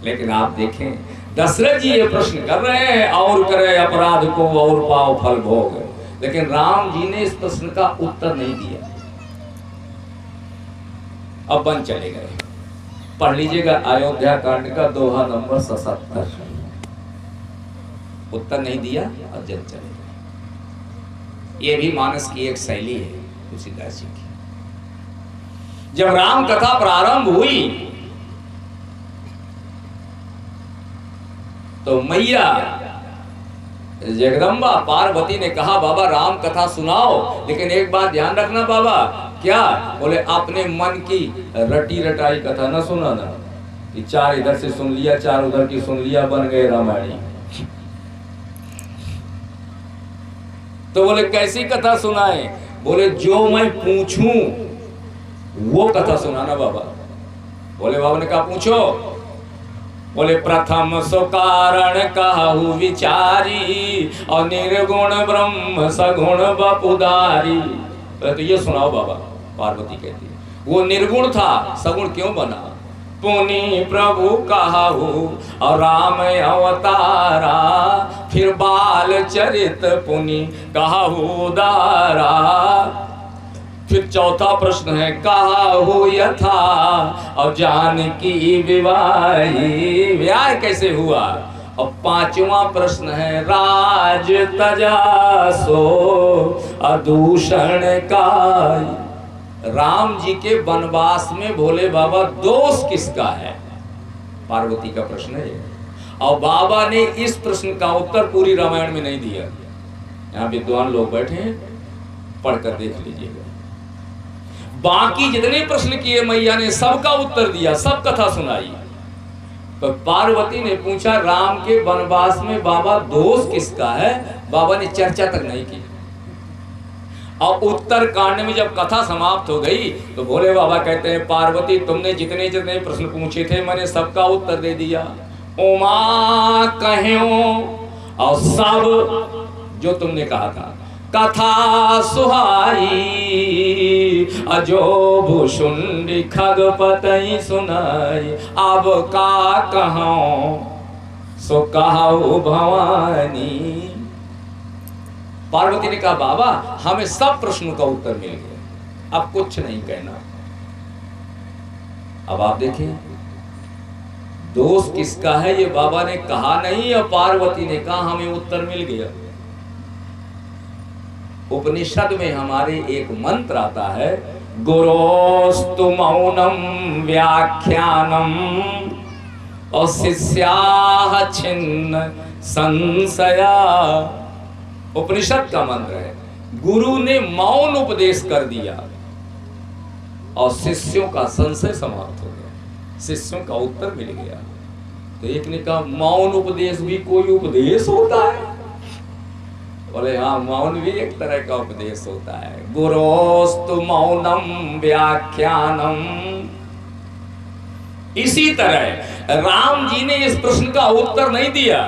लेकिन आप देखें दशरथ जी ये प्रश्न कर रहे हैं, और करे अपराध को और पाओ फल भोग, लेकिन राम जी ने इस प्रश्न का उत्तर नहीं दिया। अब वन चले गए। पढ़ लीजिएगा अयोध्या कांड का दोहा नंबर 77। उत्तर नहीं दिया और जल चले गए। ये भी मानस की एक शैली है तुलसीदास जी की। जब राम कथा प्रारंभ हुई तो मैया जगदम्बा पार्वती ने कहा बाबा राम कथा सुनाओ, लेकिन एक बात ध्यान रखना बाबा। क्या बोले? अपने मन की रटी रटाई कथा न सुनाना कि चार इधर से सुन लिया, चार उधर की सुन लिया, बन गए रामायणी। तो बोले कैसी कथा सुनाए? बोले जो मैं पूछूं वो कथा सुनाना बाबा। बोले बाबा ने कहा पूछो। बोले प्रथम सो कारण कहु विचारी, और निर्गुण ब्रह्म सगुण बपुदारी। तो ये सुनाओ बाबा। पार्वती कहती है वो निर्गुण था, सगुण क्यों बना? पुनि प्रभु कहु और राम अवतारा, फिर बाल चरित पुनि कहु दारा। फिर चौथा प्रश्न है कहु यथा और जानकी विवाही, ब्याह कैसे हुआ? और पांचवा प्रश्न है राज तजा सो अदूषण का। राम जी के वनवास में भोले बाबा दोष किसका है? पार्वती का प्रश्न है। और बाबा ने इस प्रश्न का उत्तर पूरी रामायण में नहीं दिया। यहाँ विद्वान लोग बैठे हैं, पढ़कर देख लीजिएगा। बाकी जितने प्रश्न किए मैया ने सबका उत्तर दिया, सब कथा सुनाई। तो पार्वती ने पूछा राम के वनवास में बाबा दोष किसका है? बाबा ने चर्चा तक नहीं की। और उत्तर कांड में जब कथा समाप्त हो गई तो भोले बाबा कहते हैं पार्वती तुमने जितने जितने प्रश्न पूछे थे मैंने सबका उत्तर दे दिया। उमा कहो और सब जो तुमने कहा था। कथा सुहाई अजो भूषुंडी खगपतई सुनाई, अब का कहूं सो कहो भवानी। पार्वती ने कहा बाबा हमें सब प्रश्नों का उत्तर मिल गया, अब कुछ नहीं कहना। अब आप देखें दोष किसका है ये बाबा ने कहा नहीं और पार्वती ने कहा हमें उत्तर मिल गया। उपनिषद में हमारे एक मंत्र आता है गुरोस्तु मौनम व्याख्यानम और शिष्याः छिन्न संशया। उपनिषद का मंत्र है गुरु ने मौन उपदेश कर दिया और शिष्यों का संशय समाप्त हो गया, शिष्यों का उत्तर मिल गया। तो एक ने कहा मौन उपदेश भी कोई उपदेश होता है? बोले हाँ मौन भी एक तरह का उपदेश होता है। गुरोस्तु मौनम व्याख्यानम। इसी तरह राम जी ने इस प्रश्न का उत्तर नहीं दिया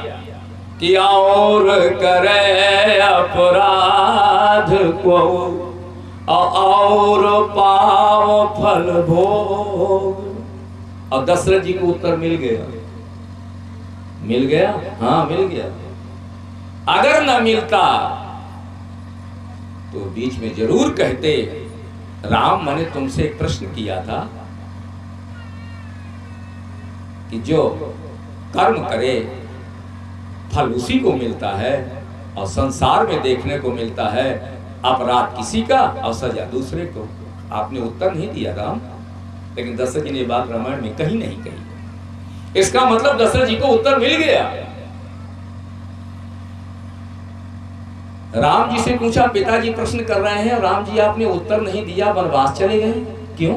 कि और करे अपराध को और पाव फल भोग। और दशरथ जी को उत्तर मिल गया। मिल गया? हाँ मिल गया। अगर न मिलता तो बीच में जरूर कहते राम मैंने तुमसे एक प्रश्न किया था कि जो कर्म करे फल उसी को मिलता है और संसार में देखने को मिलता है अपराध किसी का और सजा दूसरे को। आपने उत्तर नहीं दिया राम, लेकिन दशरथ जी ने बात रामायण में कहीं नहीं कही। इसका मतलब दशरथ जी को उत्तर मिल गया। राम जी से पूछा पिताजी प्रश्न कर रहे हैं, राम जी आपने उत्तर नहीं दिया, वनवास चले गए क्यों?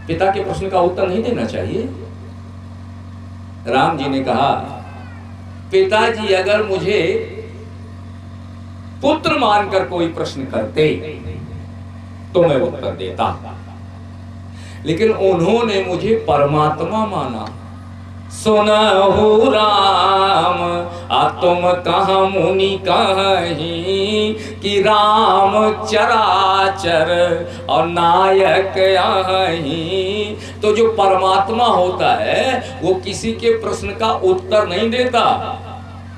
पिता के प्रश्न का उत्तर नहीं देना चाहिए। राम जी ने कहा पिताजी अगर मुझे पुत्र मानकर कोई प्रश्न करते तो मैं उत्तर देता, लेकिन उन्होंने मुझे परमात्मा माना सुनहु राम तुम कहाँ मुनि कहीं कि राम चराचर और नायक यहीं। तो जो परमात्मा होता है वो किसी के प्रश्न का उत्तर नहीं देता,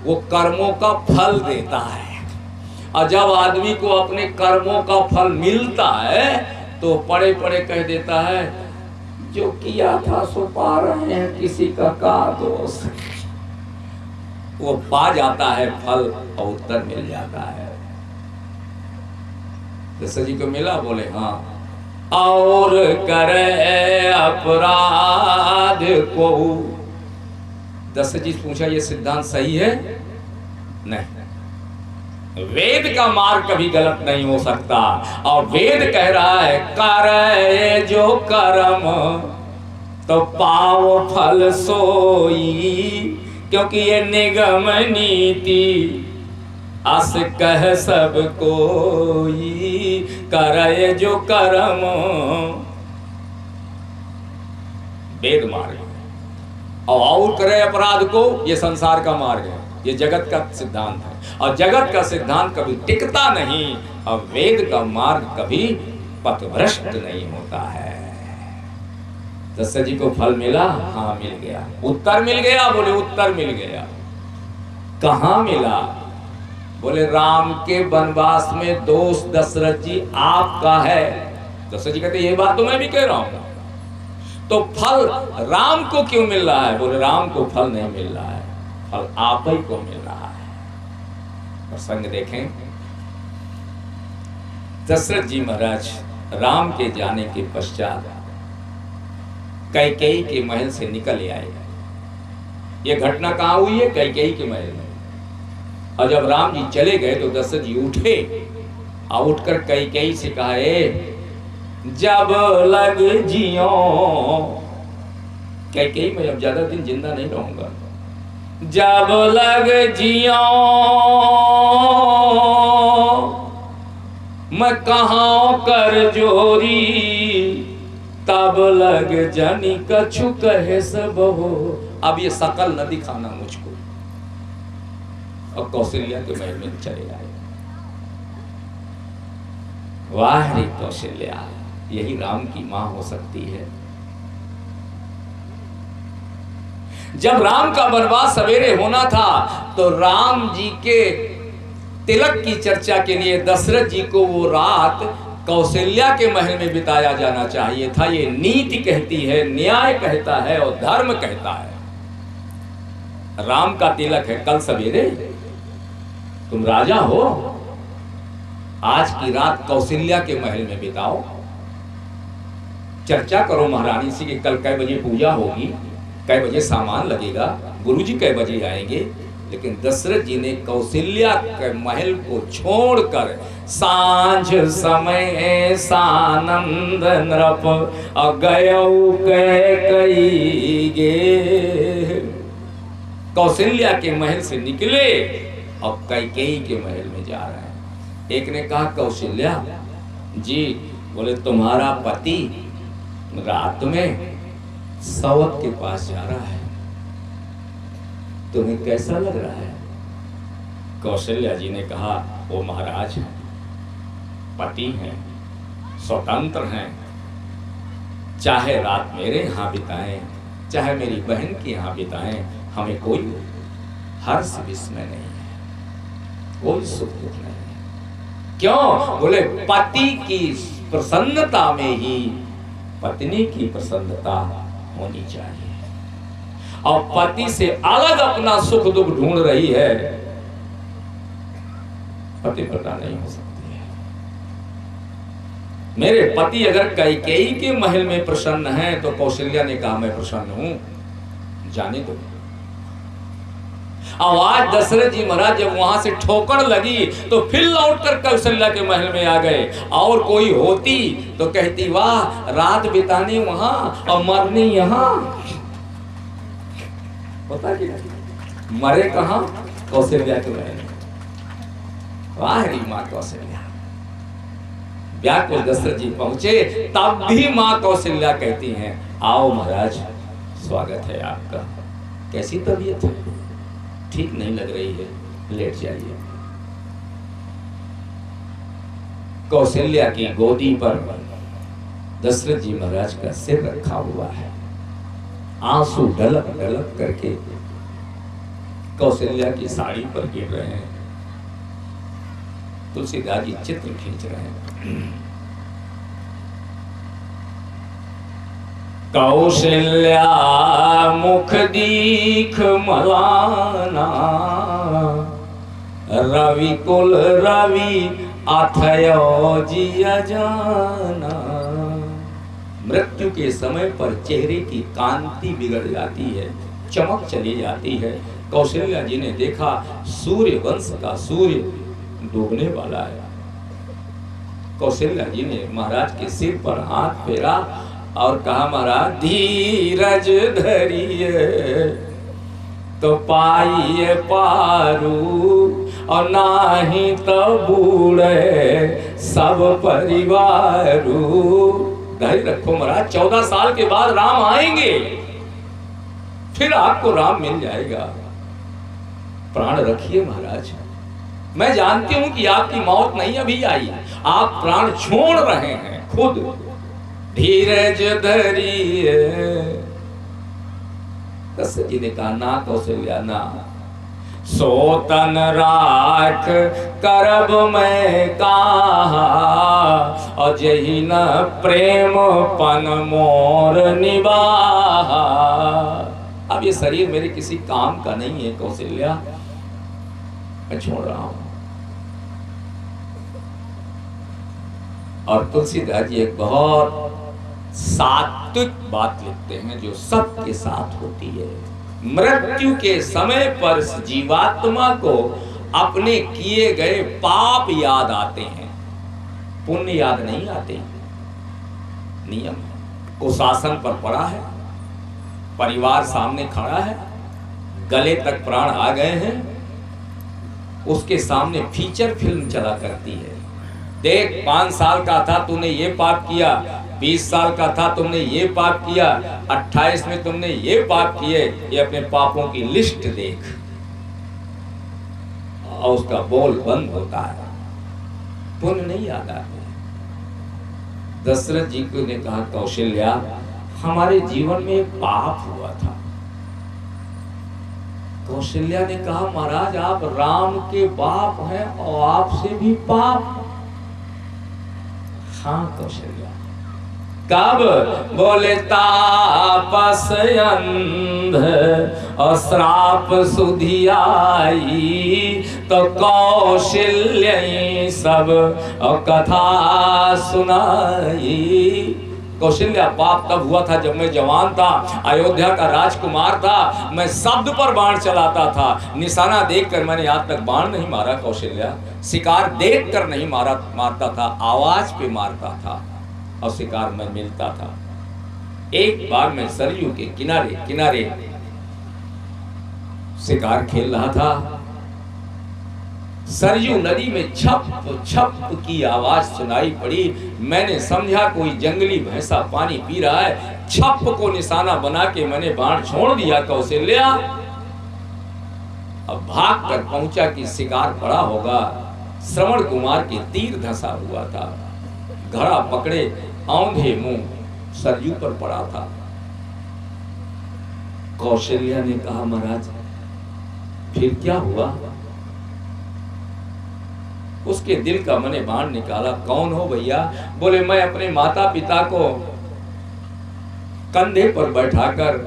वो कर्मों का फल देता है। और जब आदमी को अपने कर्मों का फल मिलता है तो पड़े पड़े कह देता है जो किया था सो पा रहे हैं, किसी का दोष। वो पा जाता है फल और उत्तर मिल जाता है। दशरथ जी को मिला, बोले हाँ। और करे अपराध को, दशरथ जी पूछा ये सिद्धांत सही है? नहीं, वेद का मार्ग कभी गलत नहीं हो सकता। और वेद कह रहा है करे जो कर्म तो पाओ फल सोई, क्योंकि ये निगम नीति अस कह सब कोई। करे जो कर्म, वेद मार्ग, और करे अपराध को, ये संसार का मार्ग है, ये जगत का सिद्धांत है। और जगत का सिद्धांत कभी टिकता नहीं, और वेद का मार्ग कभी पथभ्रष्ट नहीं होता है। दशरथ जी को फल मिला? हाँ मिल गया। उत्तर मिल गया? बोले उत्तर मिल गया। कहाँ मिला? बोले राम के वनवास में दोष दशरथ जी आपका है। दशरथ जी कहते ये बात तो मैं भी कह रहा हूं, तो फल राम को क्यों मिल रहा है? बोले राम को फल नहीं मिल रहा है, फल आप ही को मिल रहा है। प्रसंग देखें, दशरथ जी महाराज राम के जाने के पश्चात कैकेयी के महल से निकल आए। ये घटना कहाँ हुई है? कैकेयी के महल में। और जब राम जी चले गए तो दशरथ जी उठे और उठकर कैकेयी से कहा जब लग जियो, कैकेयी मैं अब ज्यादा दिन जिंदा नहीं रहूंगा, जब लग जियो मैं कहाँ कर जोरी, तब लग जानी कछु कहे सब हो। अब ये शकल न दिखाना मुझको। और कौशल्या के महल में चले आए। वाह रे कौशल्या, यही राम की मां हो सकती है। जब राम का वनवास सवेरे होना था तो राम जी के तिलक की चर्चा के लिए दशरथ जी को वो रात कौशल्या के महल में बिताया जाना चाहिए था। ये नीति कहती है, न्याय कहता है और धर्म कहता है। राम का तिलक है कल सवेरे, तुम राजा हो, आज की रात कौशल्या के महल में बिताओ। चर्चा करो महारानी से कि कल कै बजे पूजा होगी, कै बजे सामान लगेगा, गुरुजी कै बजे आएंगे। लेकिन दशरथ जी ने कौशल्या के महल को छोड़कर सांझ समय सानंद नृप गयौ कैकेयी गे। कौशल्या के महल से निकले और कैकेयी के महल में जा रहे हैं। एक ने कहा कौशल्या जी, बोले तुम्हारा पति रात में सौत के पास जा रहा है, तुम्हें कैसा लग रहा है? कौशल्या जी ने कहा वो महाराज हैं, पति हैं, स्वतंत्र हैं, चाहे रात मेरे यहाँ बिताएं, चाहे मेरी बहन के यहाँ बिताएं, हमें कोई हर्ष विस्मय नहीं है, कोई सुख दुख नहीं है। क्यों? बोले पति की प्रसन्नता में ही पत्नी की प्रसन्नता होनी चाहिए। और पति से अलग अपना सुख दुख ढूंढ रही है, पतिव्रता नहीं हो सकती है। मेरे पति अगर कैकेयी के महल में प्रसन्न हैं तो कौशल्या ने कहा मैं प्रसन्न हूं, जाने दो। आज दशरथ जी महाराज जब वहां से ठोकर लगी तो फिर लौटकर कौशल्या के महल में आ गए। और कोई होती तो कहती वाह, रात बिताने वहां और मरने यहां। पता कि नहीं मरे कहां? कौशल्या के महल में। वाह री मां कौशल्या। व्याकुल दशरथ जी पहुंचे, तब भी मां कौशल्या कहती हैं आओ महाराज, स्वागत है आपका। कैसी तबीयत है? ठीक नहीं लग रही है, लेट जाइए। कौशल्या की गोदी पर दशरथ जी महाराज का सिर रखा हुआ है। आंसू ढलक ढलक करके कौशल्या की साड़ी पर गिर रहे हैं। तुलसीदास जी चित्र खींच रहे हैं। कौशल्या मुख दीख मलाना, रवि कुल रवि अथयो जिया जाना। मृत्यु के समय पर चेहरे की कांति बिगड़ जाती है, चमक चली जाती है। कौशल्या जी ने देखा सूर्य वंश का सूर्य डूबने वाला है। कौशल्या जी ने महाराज के सिर पर हाथ फेरा और कहा, महाराज धीरज धरिए तो पाइए पारू, और नाही तो बूढ़े सब परिवारू। धैर्य रखो महाराज, 14 साल के बाद राम आएंगे, फिर आपको राम मिल जाएगा। प्राण रखिए महाराज, मैं जानती हूं कि आपकी मौत नहीं अभी आई, आप प्राण छोड़ रहे हैं खुद। धीरज धरिए। दशरथ जी ने कहा, ना कौशल्या ना, सोतन राख करब मैं कहा, और जही न प्रेम पन मोर निवाहा। अब ये शरीर मेरे किसी काम का नहीं है कौशल्या, मैं छोड़ रहा हूं। और तुलसीदास जी एक बहुत सात्विक बात लिखते हैं जो सबके साथ होती है। मृत्यु के समय पर जीवात्मा को अपने किए गए पाप याद आते हैं, पुण्य याद नहीं आते। नियम कुशासन पर पड़ा है, परिवार सामने खड़ा है, गले तक प्राण आ गए हैं, उसके सामने फीचर फिल्म चला करती है। देख, 5 साल का था तूने ये पाप किया, 20 साल का था तुमने ये पाप किया, 28 में तुमने ये पाप किए, ये अपने पापों की लिस्ट देख। और उसका बोल बंद होता है, पुण्य नहीं याद आते। दशरथ जी को ने कहा, कौशल्या हमारे जीवन में एक पाप हुआ था। कौशल्या ने कहा, महाराज आप राम के बाप हैं और आपसे भी पाप। हाँ कौशल्या। कब? बोले तापस अंध और श्राप सुधि आई, तो कौशल्या सब और कथा सुनाई। कौशल्या पाप तब हुआ था जब मैं जवान था, अयोध्या का राजकुमार था, मैं शब्द पर बाण चलाता था। निशाना देखकर मैंने आज तक बाण नहीं मारा कौशल्या, शिकार देखकर नहीं मारता था, आवाज पे मारता था और शिकार में मिलता था। एक बार मैं सरयू के किनारे किनारे शिकार खेल रहा था। सरयू नदी में छप छप की आवाज सुनाई पड़ी। मैंने समझा कोई जंगली भैंसा पानी पी रहा है। छप को निशाना बना के मैंने बाण छोड़ दिया कौशल्या। अब भाग कर पहुंचा कि शिकार पड़ा होगा। श्रवण कुमार के तीर धंसा हुआ था, घड़ा पकड़े औंधे मुंह सरयू पर पड़ा था। कौशल्या ने कहा, महाराज फिर क्या हुआ? उसके दिल का मैंने बाण निकाला। कौन हो भैया? बोले मैं अपने माता पिता को कंधे पर बैठाकर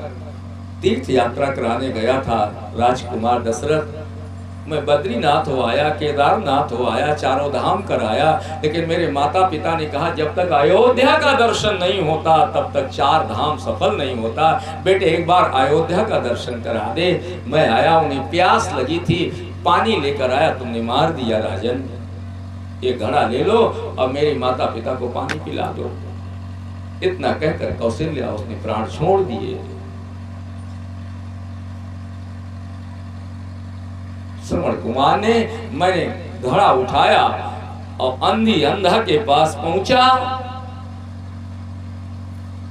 तीर्थ यात्रा कराने गया था। राजकुमार दशरथ, मैं बद्रीनाथ हो आया, केदारनाथ हो आया, चारों धाम कर आया, लेकिन मेरे माता पिता ने कहा जब तक अयोध्या का दर्शन नहीं होता तब तक 4 धाम सफल नहीं होता। बेटे एक बार अयोध्या का दर्शन करा दे। मैं आया, उन्हें प्यास लगी थी, पानी लेकर आया, तुमने मार दिया राजन। ये घड़ा ले लो और मेरे माता पिता को पानी पिला दो। इतना कहकर कौशल्या उसने प्राण छोड़ दिए। श्रवण कुमार ने, मैंने घड़ा उठाया और अंधी अंधा के पास पहुंचा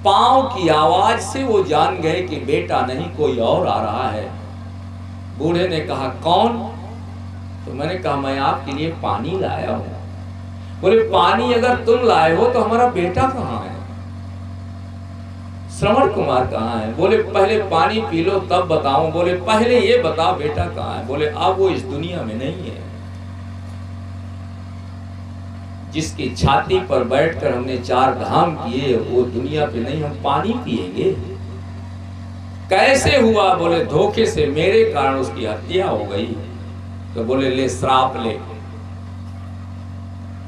पांव की आवाज से वो जान गए कि बेटा नहीं कोई और आ रहा है। बूढ़े ने कहा कौन? तो मैंने कहा मैं आपके लिए पानी लाया हूं। बोले पानी अगर तुम लाए हो तो हमारा बेटा कहाँ है, श्रवण कुमार कहाँ है? बोले पहले पानी पी लो तब बताऊं। बोले पहले ये बताओ बेटा कहाँ है? बोले अब वो इस दुनिया में नहीं है। जिसकी छाती पर बैठकर हमने 4 धाम किए वो दुनिया पे नहीं, हम पानी पिएंगे? कैसे हुआ? बोले धोखे से मेरे कारण उसकी हत्या हो गई। तो बोले ले श्राप ले।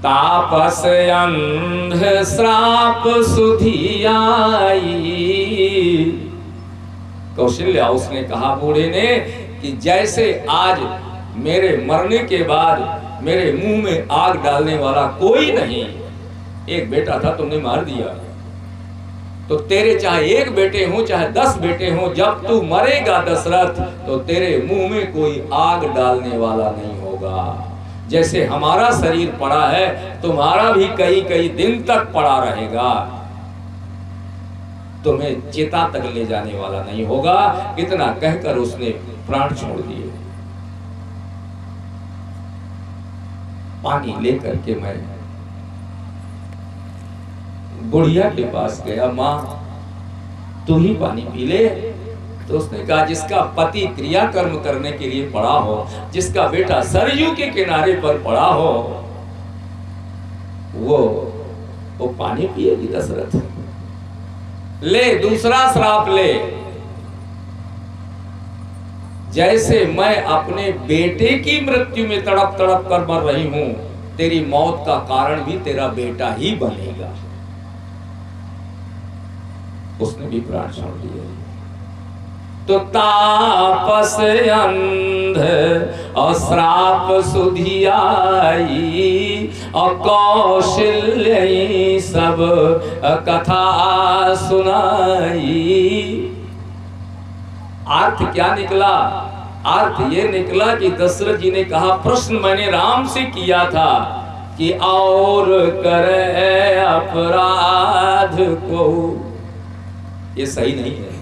तापस अंध श्राप सुधी आई। कौशल्या उसने कहा बूढ़े ने कि जैसे आज मेरे मरने के बाद मेरे मुंह में आग डालने वाला कोई नहीं, एक बेटा था तुमने मार दिया, तो तेरे चाहे 1 बेटे हो चाहे 10 बेटे हो, जब तू मरेगा दशरथ तो तेरे मुंह में कोई आग डालने वाला नहीं होगा। जैसे हमारा शरीर पड़ा है तुम्हारा भी कई कई दिन तक पड़ा रहेगा, तुम्हें चिता तक ले जाने वाला नहीं होगा। इतना कहकर उसने प्राण छोड़ दिए। पानी लेकर के मैं बुढ़िया के पास गया, माँ तू ही पानी पी ले। तो उसने कहा जिसका पति क्रिया कर्म करने के लिए पड़ा हो, जिसका बेटा सरयू के किनारे पर पड़ा हो, वो पानी पिएगी दशरथ। ले दूसरा श्राप ले। जैसे मैं अपने बेटे की मृत्यु में तड़प तड़प कर मर रही हूं, तेरी मौत का कारण भी तेरा बेटा ही बनेगा। उसने भी प्राण छोड़ दिए। तो तापस अंध और श्राप सुधी आई, और कौशल्य सब कथा सुनाई। अर्थ क्या निकला? अर्थ ये निकला कि दशरथ जी ने कहा प्रश्न मैंने राम से किया था कि और करे अपराध को, ये सही नहीं है।